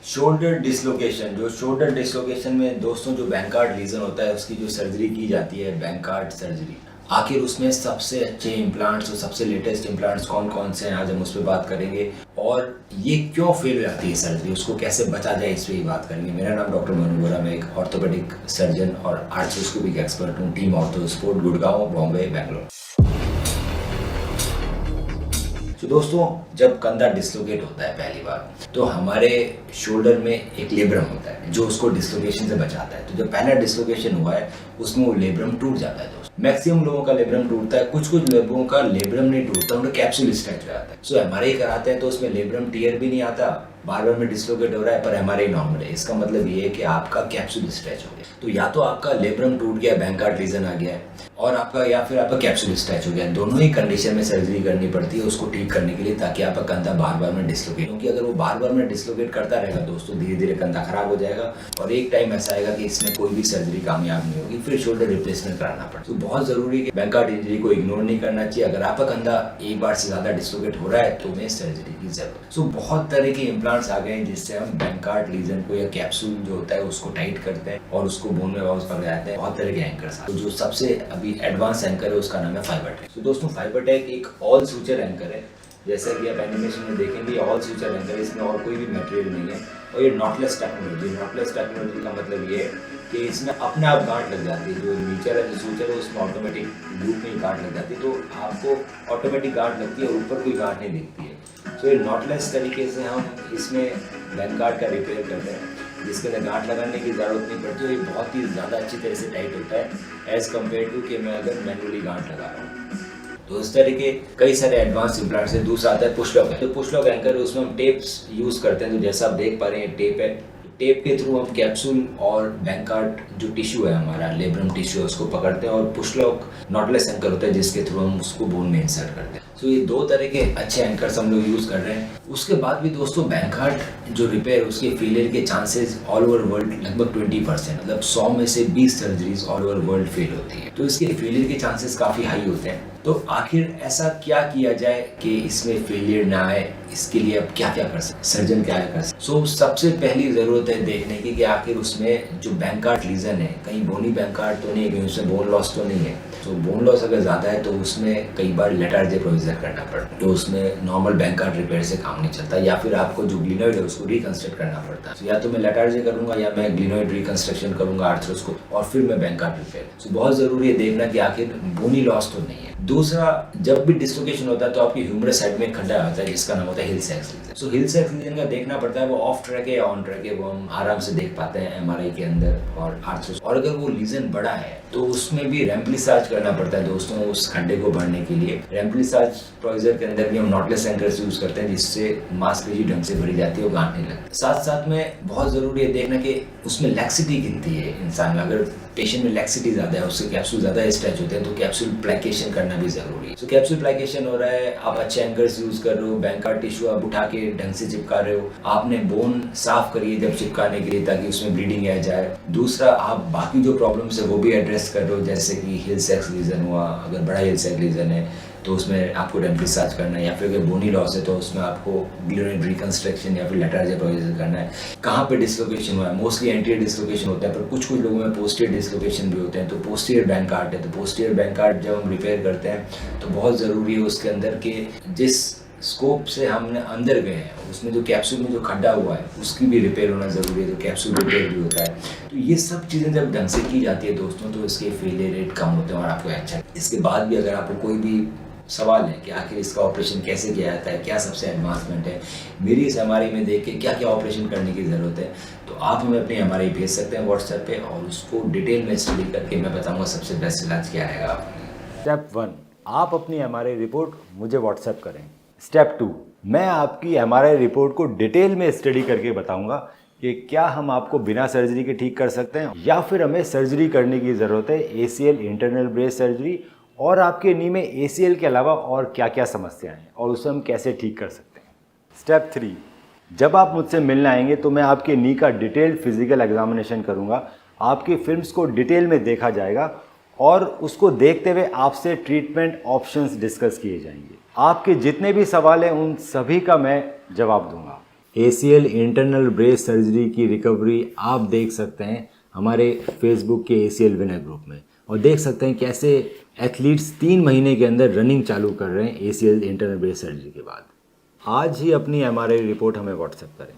Shoulder dislocation, जो shoulder dislocation में दोस्तों जो बैंकार्ड लीजन होता है उसकी जो सर्जरी की जाती है बैंकार्ड सर्जरी, आखिर उसमें सबसे अच्छे इम्प्लांट्स और सबसे लेटेस्ट इम्प्लांट्स कौन कौन से हैं आज हम उस पर बात करेंगे। और ये क्यों फेल हो जाती है सर्जरी, उसको कैसे बचा जाए इस पर ही बात करेंगे। मेरा नाम डॉक्टर मनु बोरा, मैं एक ऑर्थोपेडिक सर्जन और आर्थ्रोस्कोपिक एक्सपर्ट हूँ। Team ortho sport, Gurgaon, Bombay, Bangalore. तो दोस्तों जब कंधा डिसलोकेट होता है पहली बार, तो हमारे शोल्डर में एक लेब्रम होता है जो उसको डिसलोकेशन से बचाता है। तो जब पहला डिसलोकेशन हुआ है उसमें वो लेब्रम टूट जाता है। दोस्तों मैक्सिमम लोगों का लेब्रम टूटता है, कुछ लोगों का लेब्रम नहीं टूटता, उन्हें कैप्सूल स्ट्रेच हो जाता है। सो एमआरआई कराते हैं तो उसमें लेब्रम टियर भी नहीं आता, बार बार में डिसलोकेट हो रहा है पर एमआरआई नॉर्मल है। इसका मतलब ये है कि आपका कैप्सूल स्ट्रेच हो गया। तो या तो आपका लेब्रम टूट गया, बैंकार्ड लीजन आ गया है, और आपका या फिर आपका कैप्सूल स्ट्रेच हो गया। दोनों ही कंडीशन में सर्जरी करनी पड़ती है उसको ठीक करने के लिए, ताकि आपका कंधा बार बार में डिसलोकेट, क्योंकि अगर वो बार बार में डिसलोकेट करता रहेगा दोस्तों धीरे धीरे कंधा खराब हो जाएगा और एक टाइम ऐसा आएगा कि इसमें कोई भी सर्जरी कामयाब नहीं होगी, फिर शोल्डर रिप्लेसमेंट कराना पड़ेगा। तो बहुत जरूरी है कि बैंकार्ड इंजरी को इग्नोर नहीं करना चाहिए। अगर आपका कंधा एक बार से ज्यादा डिसलोकेट हो रहा है तो उन्हें सर्जरी की जरूरत। सो बहुत तरह के इम्प्लांट्स आ गए हैं जिससे हम बैंकार्ड लीजन को या कैप्सूल जो होता है उसको टाइट करते हैं और उसको बोन में वापस पकड़ जाते हैं। बहुत तरह के एंकर्स, तो जो सबसे अभी एडवांस एंकर है उसका नाम है फाइबरटेक। तो दोस्तों फाइबरटेक एक ऑल सूचर एंकर है, जैसा कि आप एनिमेशन में देखेंगे ऑल सूचर एंकर, इसमें और कोई भी मटेरियल नहीं है। और ये नॉटलेस टेक्नोलॉजी, नॉटलेस टेक्नोलॉजी का मतलब ये है कि इसमें अपने आप गांठ लग जाती है। जो नीचे वाला जो सूचर है उसमें ऑटोमेटिक ग्रुप में गांठ लग जाती है, तो आपको ऑटोमेटिक गांठ लगती है और ऊपर कोई गांठ नहीं दिखती है। तो ये नॉटलेस तरीके से हम इसमें बैंकार्ड का रिपेयर करते हैं, जिसके अंदर गांठ लगाने की ज़रूरत नहीं पड़ती। ये बहुत ही ज़्यादा अच्छी तरह से टाइट होता है एज़ कम्पेयर टू कि मैं अगर मैनुअली गांठ लगा रहा हूँ। तो इस तरह के कई सारे एडवांस इम्प्लांट्स है। दूसरा आता है पुश लॉक। तो पुश लॉक एंकर है, उसमें हम टेप्स यूज़ करते हैं। तो जैसा आप देख पा रहे हैं टेप है, टेप के थ्रू हम कैप्सूल और बैंकार्ड जो टिश्यू है हमारा लेब्रम टिश्यू है उसको पकड़ते हैं, और पुश लॉक नॉटलेस एंकर होता है जिसके थ्रू हम उसको बोन में इंसर्ट करते हैं। तो ये दो तरह के अच्छे एंकर्स हम लोग यूज़ कर रहे हैं। उसके बाद भी दोस्तों बैंकार्ड जो रिपेयर, उसके फेलियर के चांसेस ऑल ओवर वर्ल्ड लगभग 20%, मतलब 100 में से 20 surgeries all over world fail होती है। तो इसके फेलियर के चांसेस काफ़ी हाई होते हैं। तो आखिर ऐसा क्या किया जाए कि इसमें फेलियर ना आए, इसके लिए अब क्या क्या कर सकते, सर्जन क्या कर सकते। सो सबसे पहली ज़रूरत है देखने की कि आखिर उसमें जो बैंकार्ड लीजन है कहीं बोनी बैंकार्ड तो नहीं है, कहीं उसमें बोन लॉस तो नहीं है। तो बोन लॉस अगर ज़्यादा है तो उसमें कई बार लेटार्जी प्रोसीजर करना पड़ता है, तो उसमें नॉर्मल बैंकार्ड रिपेयर से काम नहीं चलता, या फिर आपको जो ग्लिनोइड है उसको रिकंस्ट्रक्ट करना पड़ता है। तो या तो मैं लेटार्जी करूँगा या मैं ग्लिनोइड रिकंस्ट्रक्शन करूँगा आर्थ्रोस्कोप, और फिर मैं बैंकार्ड रिपेयर। तो बहुत ज़रूरी है देखना कि आखिर बोनी लॉस तो नहीं है। दूसरा, जब भी डिसलोकेशन होता है तो आपकी ह्यूमरस साइड में एक खड्डा होता है जिसका नाम होता है हिल सैक्स लीजन। सो हिल सैक्स लीजन का देखना पड़ता है वो ऑफ ट्रैक है या ऑन ट्रैक है, वो हम आराम से देख पाते हैं एमआरआई के अंदर और आर्थ्रोस। और अगर वो लीजन बड़ा है तो उसमें भी रेम्प्लिसाज करना पड़ता है दोस्तों उस खड्डे को भरने के लिए। रेम्प्लिसाज प्रोसीजर के अंदर भी हम नॉटलेस एंकर्स यूज करते हैं जिससे मांसपेशी ढंग से भरी जाती है और गांठ नहीं लगती। साथ साथ में बहुत जरूरी है देखना कि उसमें लैक्सिटी गिनती है इंसान में। अगर पेशेंट में लैक्सिटी ज़्यादा है, उससे कैप्सूल ज़्यादा स्ट्रेच होते हैं, तो कैप्सूल प्लाकेशन करना भी ज़रूरी है। तो कैप्सूल प्लाकेशन हो रहा है, आप अच्छे एंकर्स यूज़ कर रहे हो, बैंकार्ड टिश्यू आप उठा के ढंग से चिपका रहे हो, आपने बोन साफ करिए जब चिपकाने के लिए ताकि उसमें ब्लीडिंग आ जाए। दूसरा, आप बाकी जो प्रॉब्लम्स है वो भी एड्रेस कर रहे हो, जैसे कि हिल सैक्स लीजन हुआ, अगर बड़ा हिल सैक्स लीजन है तो उसमें आपको रेम्प्लिसाज करना है, या फिर अगर बोनी लॉस है तो उसमें आपको ग्लिनोइड रिकंस्ट्रक्शन या फिर लेटार्जी प्रोसीजर करना है। कहाँ पे डिसलोकेशन हुआ है, मोस्टली एंटीरियर डिसलोकेशन होता है, पर कुछ लोगों में पोस्टीरियर डिसलोकेशन भी होते हैं। तो पोस्टीरियर बैंकार्ड है, तो पोस्टीरियर बैंकार्ड जब हम रिपेयर करते हैं तो बहुत ज़रूरी है उसके अंदर के जिस स्कोप से हमने अंदर गए हैं उसमें जो कैप्सूल में जो खड्डा हुआ है उसकी भी रिपेयर होना ज़रूरी है, तो कैप्सूल रिपेयर भी होता है। तो ये सब चीज़ें जब ढंग से की जाती है दोस्तों तो इसके फेलियर रेट कम होते हैं और आपको अच्छा। इसके बाद भी अगर आपको कोई भी सवाल है कि आखिर इसका ऑपरेशन कैसे किया जाता है, क्या सबसे एडवांसमेंट है, मेरी इस एमआरआई में देख के क्या क्या ऑपरेशन करने की ज़रूरत है, तो आप हमें अपनी एमआरआई भेज सकते हैं व्हाट्सएप पे, और उसको डिटेल में स्टडी करके मैं बताऊंगा सबसे बेस्ट इलाज क्या रहेगा। स्टेप 1, आप अपनी एमआरआई रिपोर्ट मुझे व्हाट्सएप करें। स्टेप 2, मैं आपकी एमआरआई रिपोर्ट को डिटेल में स्टडी करके बताऊंगा कि क्या हम आपको बिना सर्जरी के ठीक कर सकते हैं या फिर हमें सर्जरी करने की ज़रूरत है, एसीएल इंटरनल ब्रेस सर्जरी, और आपके नी में एसीएल के अलावा और क्या क्या समस्याएं हैं और उसे हम कैसे ठीक कर सकते हैं। स्टेप 3, जब आप मुझसे मिलने आएंगे तो मैं आपके नी का डिटेल्ड फिजिकल एग्जामिनेशन करूंगा, आपकी फिल्म्स को डिटेल में देखा जाएगा और उसको देखते हुए आपसे ट्रीटमेंट ऑप्शंस डिस्कस किए जाएंगे। आपके जितने भी सवाल हैं उन सभी का मैं जवाब दूंगा। ACL इंटरनल ब्रेस सर्जरी की रिकवरी आप देख सकते हैं हमारे फेसबुक के ACL विनर ग्रुप में, और देख सकते हैं कैसे एथलीट्स 3 महीने के अंदर रनिंग चालू कर रहे हैं ACL इंटरनल ब्रेस सर्जरी के बाद। आज ही अपनी MRI रिपोर्ट हमें व्हाट्सएप करें।